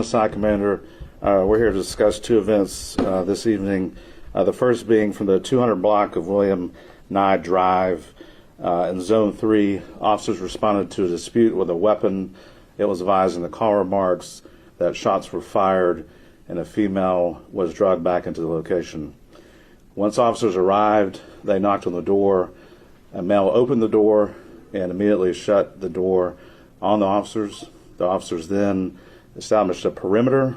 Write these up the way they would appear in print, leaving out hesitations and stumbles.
Side Commander. We're here to discuss two events this evening. The first being from the 200 block of William Nye Drive in Zone 3. Officers responded to a dispute with a weapon. It was advised in the call remarks that shots were fired and a female was dragged back into the location. Once officers arrived, they knocked on the door. A male opened the door and immediately shut the door on the officers. The officers then established a perimeter.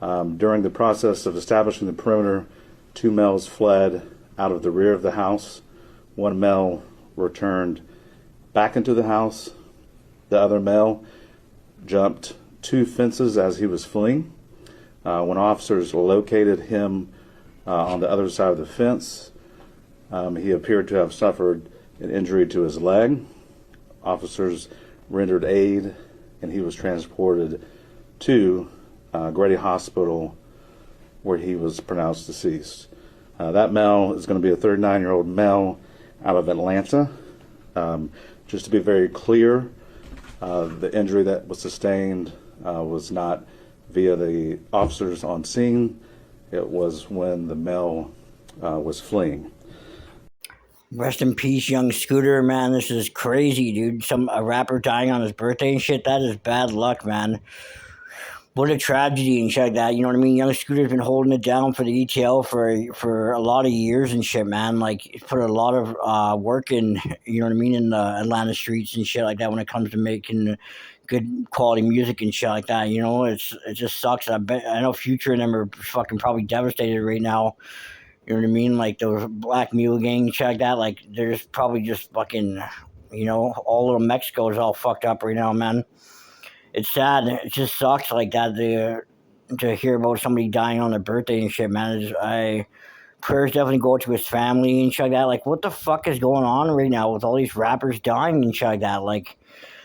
During the process of establishing the perimeter, two males fled out of the rear of the house. One male returned back into the house. The other male jumped two fences as he was fleeing. When officers located him on the other side of the fence, he appeared to have suffered an injury to his leg. Officers rendered aid and he was transported to Grady Hospital where he was pronounced deceased. That male is going to be a 39-year-old male out of Atlanta. Just to be very clear, the injury that was sustained was not via the officers on scene. It was when the male was fleeing. Rest in peace, young Scooter, man. This is crazy, dude. A rapper dying on his birthday and shit. That is bad luck, man. What a tragedy and shit like that. You know what I mean? Young Scooter's been holding it down for the ETL for a lot of years and shit, man. Like, he's put a lot of work in, you know what I mean, in the Atlanta streets and shit like that when it comes to making good quality music and shit like that. You know, it just sucks. I know Future and them are fucking probably devastated right now. You know what I mean? Like, those Black Mule Gang, shit like that. Like, they're just probably just fucking, you know, all little Mexico is all fucked up right now, man. It's sad. It just sucks like that to hear about somebody dying on their birthday and shit, man. Prayers definitely go to his family and shit like that. Like, what the fuck is going on right now with all these rappers dying and shit like that? Like,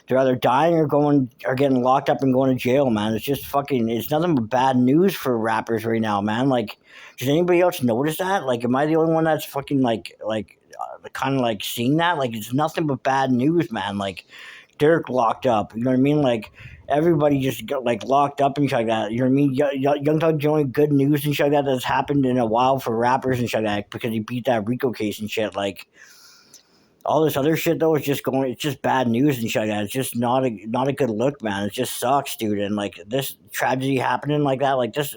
they're either dying or getting locked up and going to jail, man. It's just fucking, it's nothing but bad news for rappers right now, man. Like, does anybody else notice that? Like, am I the only one that's fucking kind of like seeing that? Like, it's nothing but bad news, man. Like, Dirk locked up, you know what I mean? Like, everybody just got like locked up and shit like that. You know what I mean? Young Thug's the only good news and shit like that that's happened in a while for rappers and shit like that because he beat that RICO case and shit. Like, all this other shit though is it's just bad news and shit like that. It's just not a good look, man. It just sucks, dude. And like this tragedy happening like that, like this,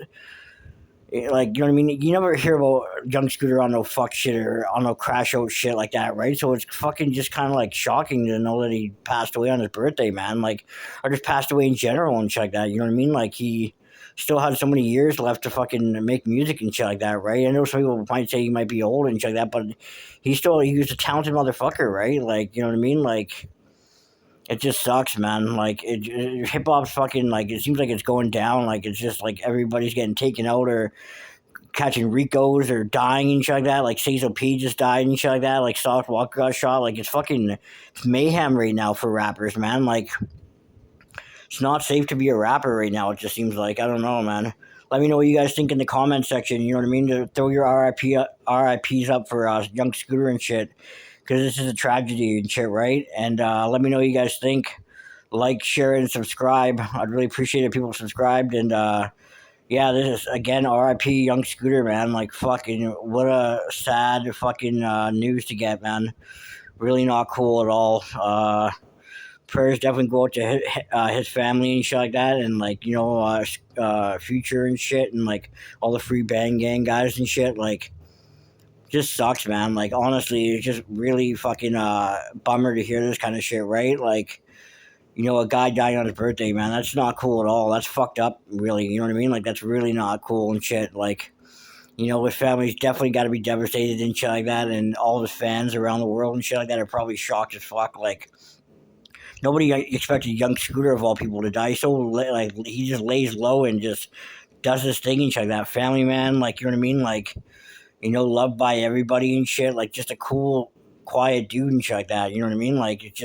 like, you know what I mean? You never hear about young Scooter on no fuck shit or on no crash out shit like that, right? So it's fucking just kind of like shocking to know that he passed away on his birthday, man. Like, or just passed away in general and shit like that. You know what I mean? Like, he still had so many years left to fucking make music and shit like that, right? I know some people might say he might be old and shit like that, but he was a talented motherfucker, right? Like, you know what I mean? Like, it just sucks, man. Like, hip hop's fucking, like, it seems like it's going down. Like, it's just like everybody's getting taken out or catching Ricos or dying and shit like that. Like, Cecil P just died and shit like that. Like, Soft Walker got shot. Like, it's mayhem right now for rappers, man. Like, it's not safe to be a rapper right now. It just seems like, I don't know, man. Let me know what you guys think in the comment section. You know what I mean? To throw your RIPs up for young Scooter and shit. Because this is a tragedy and shit, right? And let me know what you guys think. Like, share, and subscribe. I'd really appreciate it if people subscribed. And yeah, this is, again, RIP Young Scooter, man. Like, fucking, what a sad fucking news to get, man. Really not cool at all. Prayers definitely go out to his family and shit like that. And, like, you know, Future and shit. And, like, all the Free Bang Gang guys and shit. Like, just sucks, man. Like, honestly, it's just really fucking bummer to hear this kind of shit, right? Like, you know, a guy dying on his birthday, man. That's not cool at all. That's fucked up, really. You know what I mean? Like, that's really not cool and shit. Like, you know, his family's definitely got to be devastated and shit like that. And all his fans around the world and shit like that are probably shocked as fuck. Like, nobody expected young Scooter of all people to die. So, like, he just lays low and just does this thing and shit like that. Family man, like, you know what I mean? Like, you know, loved by everybody and shit. Like, just a cool, quiet dude and shit like that. You know what I mean? Like, it's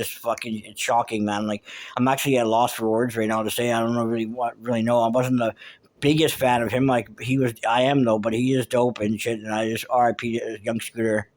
shocking, man. Like, I'm actually at a loss for words right now to say. I don't know really know. I wasn't the biggest fan of him. Like, I am though, but he is dope and shit. And I just RIP Young Scooter.